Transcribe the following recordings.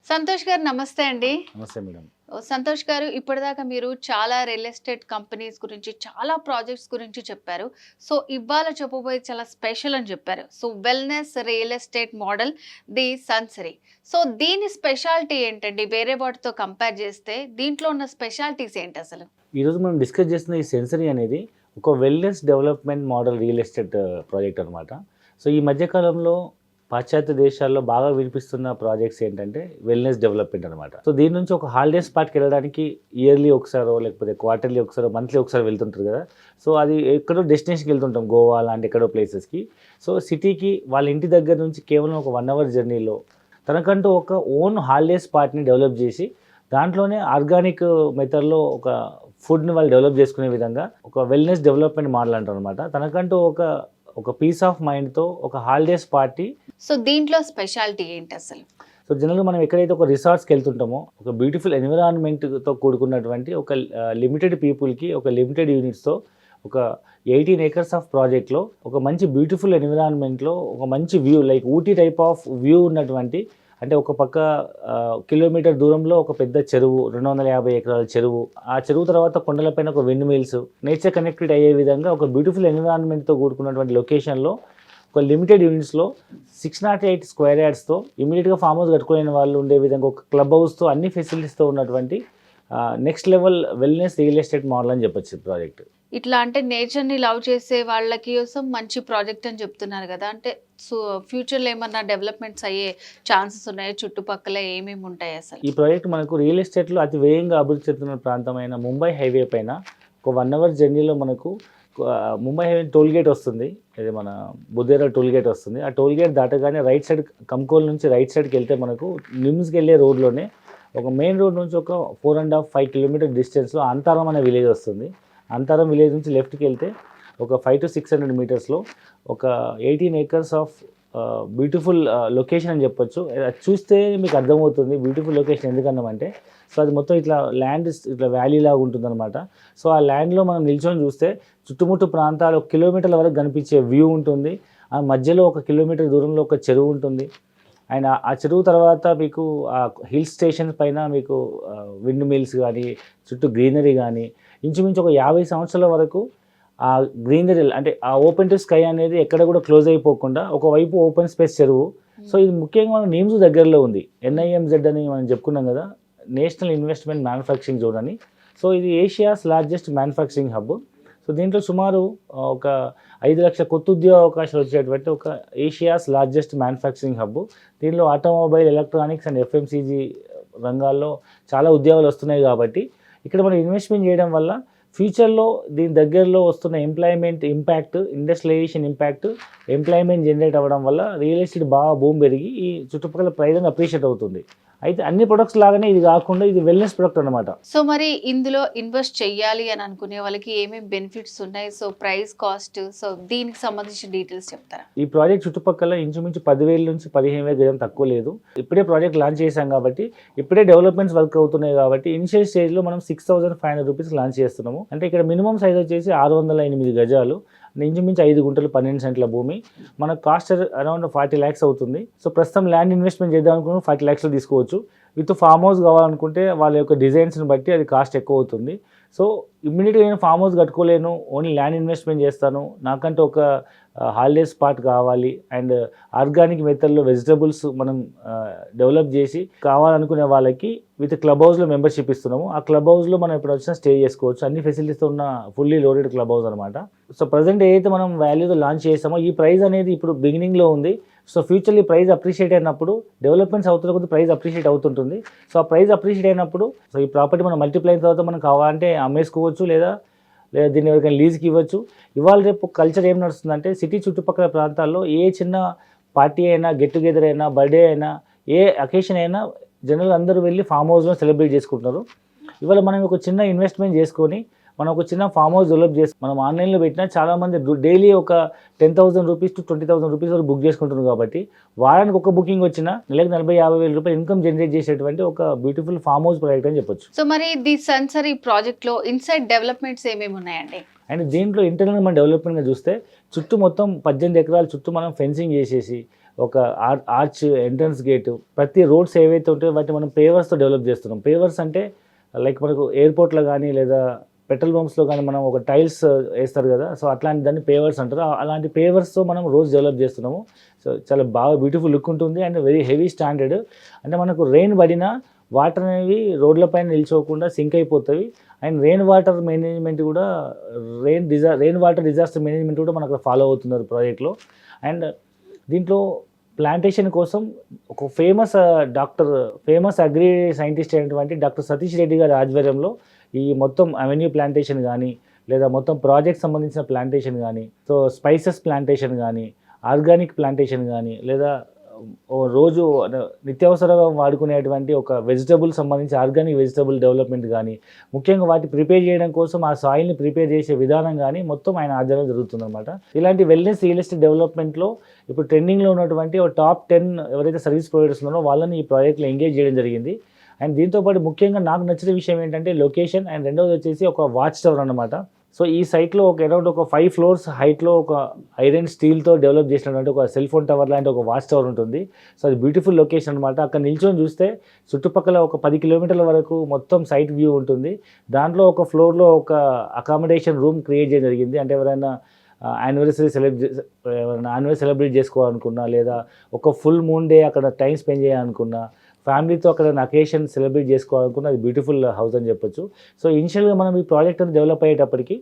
సంతోష్ గారు నమస్తే అండి. నమస్తే మేడం. సంతోష్ గారు ఇప్పటిదాకా మీరు చాలా రియల్ ఎస్టేట్ కంపెనీస్ గురించి, చాలా ప్రాజెక్ట్స్ గురించి చెప్పారు. సో, ఇవాళ చెప్పబోయేది చాలా స్పెషల్ అని చెప్పారు. So, wellness real estate model the సన్సరీ. సో, దీని స్పెషాలిటీ ఏంటండి? వేరే వాటితో కంపేర్ చేస్తే దీంట్లో ఉన్న స్పెషాలిటీస్ ఏంటసలు? ఈరోజు మనం డిస్కస్ చేస్తున్న ఈ సెన్సరీ అనేది ఒక wellness development model real estate project అనమాట. సో, ఈ మధ్య కాలంలో పాశ్చాత్య దేశాల్లో బాగా వినిపిస్తున్న ప్రాజెక్ట్స్ ఏంటంటే వెల్‌నెస్ డెవలప్‌మెంట్ అనమాట. సో, దీని నుంచి ఒక హాలిడే స్పాట్‌కి వెళ్ళడానికి ఇయర్లీ ఒకసారో, లేకపోతే క్వార్టర్లీ ఒకసారో, మంత్లీ ఒకసారి వెళ్తుంటారు కదా. సో, అది ఎక్కడో డెస్టినేషన్‌కి వెళ్తుంటాం, గోవా లాంటి ఎక్కడో ప్లేసెస్‌కి. సో, సిటీకి వాళ్ళ ఇంటి దగ్గర నుంచి కేవలం ఒక 1 అవర్ జర్నీలో తనకంటూ ఒక ఓన్ హాలిడే స్పాట్‌ని డెవలప్ చేసి దాంట్లోనే ఆర్గానిక్ మెథడ్‌లో ఒక ఫుడ్‌ని వాళ్ళు డెవలప్ చేసుకునే విధంగా ఒక వెల్‌నెస్ డెవలప్‌మెంట్ మోడల్ అంటారనమాట. తనకంటూ ఒక పీస్ ఆఫ్ మైండ్‌తో ఒక హాలిడేస్ పార్టీ. సో, దీంట్లో స్పెషాలిటీ ఏంటసలు? సో, జనరల్‌గా మనం ఎక్కడైతే ఒక రిసార్ట్స్‌కి వెళ్తుంటామో, ఒక బ్యూటిఫుల్ ఎన్విరాన్మెంట్‌తో కూడుకున్నటువంటి ఒక లిమిటెడ్ పీపుల్‌కి ఒక లిమిటెడ్ యూనిట్స్‌తో ఒక 18 ఏకర్స్ ఆఫ్ ప్రాజెక్ట్‌లో ఒక మంచి బ్యూటిఫుల్ ఎన్విరాన్మెంట్‌లో ఒక మంచి view, like Ooty type of view ఉన్నటువంటి, అంటే ఒక పక్క కిలోమీటర్ దూరంలో ఒక పెద్ద చెరువు, 250 ఎకరాల చెరువు, ఆ చెరువు తర్వాత కొండలపైన ఒక విండ్ మిల్స్, నేచర్ కనెక్టెడ్ అయ్యే విధంగా ఒక బ్యూటిఫుల్ ఎన్విరాన్మెంట్‌తో కూడుకున్నటువంటి లొకేషన్లో ఒక లిమిటెడ్ యూనిట్స్లో 608 స్క్వేర్ యార్డ్స్తో ఇమీడియట్గా ఫామ్ హౌస్ కట్టుకోలేని వాళ్ళు ఉండే విధంగా ఒక క్లబ్ హౌస్తో అన్ని ఫెసిలిటీస్తో ఉన్నటువంటి next level wellness real estate model అని చెప్పొచ్చు ప్రాజెక్ట్. ఇట్లా అంటే నేచర్‌ని లవ్ చేసే వాళ్ళకి కోసం మంచి ప్రాజెక్ట్ అని చెప్తున్నారు గదా! అంటే సో, ఫ్యూచర్‌లో ఏమన్నా డెవలప్‌మెంట్స్ అయ్యే ఛాన్సెస్ ఉన్నాయా? చుట్టుపక్కల ఏమేమి ఉంటాయి అసలు? ఈ ప్రాజెక్ట్ మనకు రియల్ ఎస్టేట్లో అతి వేగంగా అభివృద్ధి చెందుతున్న ప్రాంతమైన ముంబై హైవే పైన ఒక 1 అవర్ జర్నీలో మనకు ముంబై హైవే టోల్ గేట్ వస్తుంది. ఇది మన బుద్ధేరా టోల్ గేట్ వస్తుంది. ఆ టోల్ గేట్ దాటగానే రైట్ సైడ్, కంకోల్ నుంచి రైట్ సైడ్కి వెళ్తే మనకు నిమ్స్కి వెళ్ళే రోడ్లోనే ఒక మెయిన్ రోడ్ నుంచి ఒక 4.5, 5 కిలోమీటర్ డిస్టెన్స్లో అంతారం అనే విలేజ్ వస్తుంది. అంతారం విలేజ్ నుంచి లెఫ్ట్కి వెళ్తే ఒక 500 to 600 మీటర్స్లో ఒక 18 ఏకర్స్ ఆఫ్ బ్యూటిఫుల్ లొకేషన్ అని చెప్పొచ్చు. అది చూస్తే మీకు అర్థమవుతుంది బ్యూటిఫుల్ లొకేషన్ ఎందుకన్నామంటే, సో అది మొత్తం ఇట్లా ల్యాండ్ ఇట్లా వ్యాలీ లాగా ఉంటుందన్నమాట. సో ఆ ల్యాండ్లో మనం నిల్చొని చూస్తే చుట్టుముట్టు ప్రాంతాలు 1 కిలోమీటర్ల వరకు కనిపించే వ్యూ ఉంటుంది. ఆ మధ్యలో 1 కిలోమీటర్ దూరంలో ఒక చెరువు ఉంటుంది. అండ్ ఆ చెరువు తర్వాత మీకు ఆ హిల్ స్టేషన్ పైన మీకు విండ్ మిల్స్ కానీ, చుట్టూ గ్రీనరీ కానీ, ఇంచుమించు ఒక 50 సంవత్సరాల వరకు ఆ గ్రీనరీ, అంటే ఆ ఓపెన్ టు స్కై అనేది ఎక్కడ కూడా క్లోజ్ అయిపోకుండా ఒకవైపు ఓపెన్ స్పేస్ చెరువు. సో ఇది ముఖ్యంగా మన నిమ్స్ దగ్గరలో ఉంది. NIMZ అని మనం చెప్పుకున్నాం కదా, నేషనల్ ఇన్వెస్ట్మెంట్ మ్యానుఫ్యాక్చరింగ్ జోన్ అని. సో ఇది Asia's largest manufacturing hub. So దీంట్లో సుమారు ఒక 5 లక్షల కొత్త ఉద్యోగ అవకాశాలు వచ్చేటువంటి ఒక ఏషియాస్ లార్జెస్ట్ మ్యానుఫ్యాక్చరింగ్ హబ్. దీనిలో ఆటోమొబైల్, ఎలక్ట్రానిక్స్ అండ్ FMCG రంగాల్లో చాలా ఉద్యోగాలు వస్తున్నాయి కాబట్టి ఇక్కడ మనం ఇన్వెస్ట్మెంట్ చేయడం వల్ల ఫ్యూచర్లో దీని దగ్గరలో వస్తున్న employment impact, industrialization impact, employment generate అవ్వడం వల్ల రియల్ ఎస్టేట్ బాగా భూమి పెరిగి ఈ చుట్టుపక్కల ప్రైస్ అప్రిషియేట్ అవుతుంది. అయితే అన్ని ప్రొడక్ట్స్ లాగానే ఇది కాకుండా ఇది వెల్నెస్ ప్రొడక్ట్ అనమాట. సో మరి ఇందులో ఇన్వెస్ట్ చెయ్యాలి అని అనుకునే వాళ్ళకి ఏమేమి బెనిఫిట్స్ ఉన్నాయి? సో ప్రైస్, కాస్ట్, సో దీనికి సంబంధించిన డీటెయిల్స్ చెప్తారా? ఈ ప్రాజెక్ట్ చుట్టుపక్కల ఇంచుమించు 10,000 నుంచి 15,000 గజం తక్కువ లేదు. ఇప్పుడే ప్రాజెక్ట్ లాంచ్ చేశాం కాబట్టి, ఇప్పుడే డెవలప్మెంట్స్ వర్క్ అవుతున్నాయి కాబట్టి ఇనిషియల్ స్టేజ్లో మనం 6,500 రూపీస్ లాంచ్ చేస్తున్నాము. అంటే ఇక్కడ మినిమం సైజ్ వచ్చేసి 608 గజాలు, ఇంచుమించు 5 గుంటలు 12 సెంట్ల భూమి. మన కాస్ట్ అరౌండ్ 40 lakhs అవుతుంది. సో ప్రస్తుతం ల్యాండ్ ఇన్వెస్ట్మెంట్ చేద్దాం అనుకున్న 40 lakhsలో తీసుకోవచ్చు. విత్ ఫామ్ హౌస్ కావాలనుకుంటే వాళ్ళ యొక్క డిజైన్స్ని బట్టి అది కాస్ట్ ఎక్కువ అవుతుంది. సో ఇమ్మీడియట్గా నేను ఫామ్ హౌస్ కట్టుకోలేను, ఓన్లీ ల్యాండ్ ఇన్వెస్ట్మెంట్ చేస్తాను, నాకంటే ఒక హాలిడే స్పాట్ కావాలి అండ్ ఆర్గానిక్ మెథడ్లో వెజిటబుల్స్ మనం డెవలప్ చేసి కావాలనుకునే వాళ్ళకి విత్ క్లబ్ హౌస్లో మెంబర్షిప్ ఇస్తున్నాము. ఆ క్లబ్ హౌస్లో మనం ఎప్పుడు వచ్చినా స్టే చేసుకోవచ్చు. అన్ని ఫెసిలిటీస్తో ఉన్న ఫుల్లీ లోడెడ్ క్లబ్ హౌస్ అనమాట. సో ప్రజెంట్ ఏదైతే మనం వాల్యూతో లాంచ్ చేస్తామో ఈ ప్రైస్ అనేది ఇప్పుడు బిగినింగ్లో ఉంది. సో ఫ్యూచర్లీ ప్రైస్ అప్రిషియేట్ అయినప్పుడు, డెవలప్మెంట్స్ అవుతున్న కొద్ది ప్రైస్ అప్రిషియేట్ అవుతుంటుంది. సో ఆ ప్రైస్ అప్రిషియేట్ అయినప్పుడు సో ఈ ప్రాపర్టీ మనం మల్టిప్లై అయిన తర్వాత మనం కావాలంటే అమ్మేసుకోవచ్చు, లేదా దీన్ని ఎవరికైనా లీజ్కి ఇవ్వచ్చు. ఇవాళ రేపు కల్చర్ ఏం నడుస్తుందంటే సిటీ చుట్టుపక్కల ప్రాంతాల్లో ఏ చిన్న పార్టీ అయినా, గెట్ టుగెదర్ అయినా, బర్త్డే అయినా, ఏ అకేషన్ అయినా జనరల్ అందరూ వెళ్ళి ఫామ్ హౌస్లో సెలబ్రేట్ చేసుకుంటున్నారు. ఇవాళ మనం ఒక చిన్న ఇన్వెస్ట్మెంట్ చేసుకొని మనం ఒక చిన్న ఫామ్ హౌస్ డెవలప్ చేసి మనం ఆన్లైన్లో పెట్టినా చాలామంది డైలీ ఒక 10,000 రూపీస్ to 20,000 రూపీస్ వరకు బుక్ చేసుకుంటున్నారు. కాబట్టి వారానికి ఒక బుకింగ్ వచ్చినా నెలకు 40,000-50,000 రూపాయలు ఇన్కమ్ జనరేట్ చేసేటువంటి ఒక బ్యూటిఫుల్ ఫామ్ హౌస్ ప్రాజెక్ట్ అని చెప్పొచ్చు. సో మరి ది సన్సరీ ప్రాజెక్ట్లో ఇన్సైడ్ డెవలప్మెంట్స్ ఏమేమి ఉన్నాయండి? అండ్ దీంట్లో ఇంటర్నల్ మనం డెవలప్మెంట్గా చూస్తే చుట్టూ మొత్తం 18 ఎకరాల చుట్టూ మనం ఫెన్సింగ్ చేసేసి ఒక ఆర్చ్ ఎంట్రన్స్ గేటు, ప్రతి రోడ్స్ ఏవైతే ఉంటాయో వాటిని మనం పేవర్స్తో డెవలప్ చేస్తున్నాం. పేవర్స్ అంటే లైక్ మనకు ఎయిర్పోర్ట్లో కానీ లేదా పెట్రోల్ బంప్స్లో కానీ మనం ఒక టైల్స్ వేస్తారు కదా, సో అట్లాంటి దాన్ని పేవర్స్ అంటారు. అలాంటి పేవర్స్తో మనం రోడ్స్ డెవలప్ చేస్తున్నాము. సో చాలా బాగా బ్యూటిఫుల్ లుక్ ఉంటుంది అండ్ వెరీ హెవీ స్టాండర్డ్. అంటే మనకు రెయిన్ పడినా వాటర్ అనేవి రోడ్లపైన నిల్చోకుండా సింక్ అయిపోతాయి. అండ్ రెయిన్ వాటర్ మేనేజ్మెంట్ కూడా రెయిన్ వాటర్ డిజాస్టర్ మేనేజ్మెంట్ కూడా మనకు ఫాలో అవుతున్నారు ప్రాజెక్ట్లో. అండ్ దీంట్లో ప్లాంటేషన్ కోసం ఒక ఫేమస్ అగ్రి సైంటిస్ట్ అయినటువంటి డాక్టర్ సతీష్ రెడ్డి గారి ఆధ్వర్యంలో ఈ మొత్తం అవెన్యూ ప్లాంటేషన్ కానీ లేదా మొత్తం ప్రాజెక్ట్ సంబంధించిన ప్లాంటేషన్ కానీ, సో స్పైసెస్ ప్లాంటేషన్ కానీ, ఆర్గానిక్ ప్లాంటేషన్ కానీ, లేదా రోజు నిత్యావసరంగా వాడుకునేటువంటి ఒక వెజిటబుల్ సంబంధించి ఆర్గానిక్ వెజిటబుల్ డెవలప్మెంట్ కానీ, ముఖ్యంగా వాటి ప్రిపేర్ చేయడం కోసం ఆ సాయిల్ని ప్రిపేర్ చేసే విధానం కానీ మొత్తం ఆయన ఆధ్వర్యంలో జరుగుతుందన్నమాట. ఇలాంటి వెల్నెస్ రియల్ ఎస్టేట్ డెవలప్మెంట్లో ఇప్పుడు ట్రెండింగ్లో ఉన్నటువంటి ఒక టాప్ 10 ఎవరైతే సర్వీస్ ప్రొవైడర్స్ ఉన్నారో వాళ్ళని ఈ ప్రాజెక్ట్లో ఎంగేజ్ చేయడం జరిగింది. అండ్ దీంతోపాటు ముఖ్యంగా నాకు నచ్చిన విషయం ఏంటంటే లొకేషన్, అండ్ రెండవది వచ్చేసి ఒక వాచ్ టవర్ అన్నమాట. సో ఈ సైట్లో అరౌండ్ ఒక 5 floors హైట్లో ఒక ఐరన్ స్టీల్తో డెవలప్ చేసినటువంటి ఒక సెల్ ఫోన్ టవర్ లాంటి ఒక వాచ్ టవర్ ఉంటుంది. సో అది బ్యూటిఫుల్ లొకేషన్ అనమాట. అక్కడ నిల్చొని చూస్తే చుట్టుపక్కల ఒక 10 kilometers వరకు మొత్తం సైట్ వ్యూ ఉంటుంది. దాంట్లో ఒక ఫ్లోర్లో ఒక అకామిడేషన్ రూమ్ క్రియేట్ చేయడం జరిగింది. అంటే ఎవరైనా యానివర్సరీ సెలబ్రేట్ చేసుకోవాలనుకున్నా, లేదా ఒక ఫుల్ మూన్ డే అక్కడ టైం స్పెండ్ చేయాలనుకున్నా, ఫ్యామిలీతో అక్కడ అకేషన్ సెలబ్రేట్ చేసుకోవాలనుకున్న అది బ్యూటిఫుల్ హౌస్ అని చెప్పొచ్చు. సో ఇనిషియల్గా మనం ఈ ప్రాజెక్ట్ అని డెవలప్ అయ్యేటప్పటికి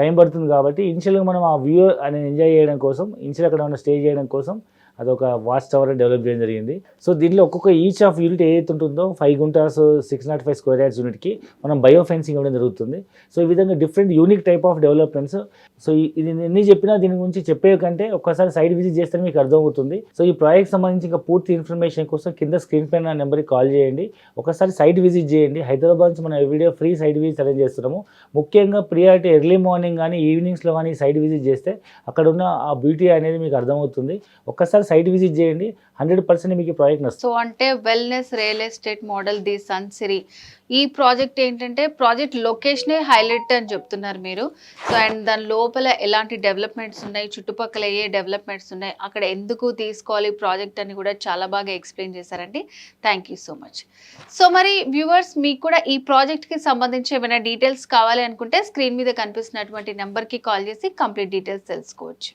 టైం పడుతుంది కాబట్టి ఇనిషియల్గా మనం ఆ వ్యూ అనేది ఎంజాయ్ చేయడం కోసం, ఇనిషియల్ అక్కడ ఉన్న స్టే చేయడం కోసం అదొక వాచ్ టవర్ డెవలప్ చేయడం జరిగింది. సో దీంట్లో ఒక్కొక్క ఈచ్ ఆఫ్ యూనిట్ ఏదైతే ఉంటుందో 5 gunters 605 square yards యూనిట్కి మనం బయో ఫెన్సింగ్ ఇవ్వడం జరుగుతుంది. సో ఈ విధంగా different unique type of developments. So ఇది ఎన్ని చెప్పినా దీని గురించి చెప్పే కంటే ఒక్కసారి సైట్ విజిట్ చేస్తే మీకు అర్థమవుతుంది. సో ఈ ప్రాజెక్ట్ సంబంధించి ఇంకా పూర్తి ఇన్ఫర్మేషన్ కోసం కింద స్క్రీన్ పైన నెంబర్కి కాల్ చేయండి. ఒకసారి సైట్ విజిట్ చేయండి. హైదరాబాద్ నుంచి మనం everyday free site visit arrange చేస్తున్నాము. ముఖ్యంగా ప్రియారిటీ ఎర్లీ మార్నింగ్ కానీ ఈవినింగ్స్లో కానీ సైట్ విజిట్ చేస్తే అక్కడ ఉన్న ఆ బ్యూటీ అనేది మీకు అర్థమవుతుంది. ఒక్కసారి సైట్ విజిట్ చేయండి, 100% మీకు ప్రాజెక్ట్ నచ్చుతుంది. సో అంటే wellness real estate model the Sunsiri ఈ ప్రాజెక్ట్ ఏంటంటే ప్రాజెక్ట్ లొకేషనే హైలైట్ అని చెప్తున్నారు మీరు. సో అండ్ దాని లోపల ఎలాంటి డెవలప్మెంట్స్ ఉన్నాయి, చుట్టుపక్కల ఏ డెవలప్మెంట్స్ ఉన్నాయి, అక్కడ ఎందుకు తీసుకోవాలి ప్రాజెక్ట్ అని కూడా చాలా బాగా ఎక్స్ప్లెయిన్ చేశారండి. Thank you so much. So మరి వ్యూవర్స్ మీకు కూడా ఈ ప్రాజెక్ట్కి సంబంధించి ఏమైనా డీటెయిల్స్ కావాలి అనుకుంటే స్క్రీన్ మీద కనిపిస్తున్నటువంటి నెంబర్కి కాల్ చేసి కంప్లీట్ డీటెయిల్స్ తెలుసుకోవచ్చు.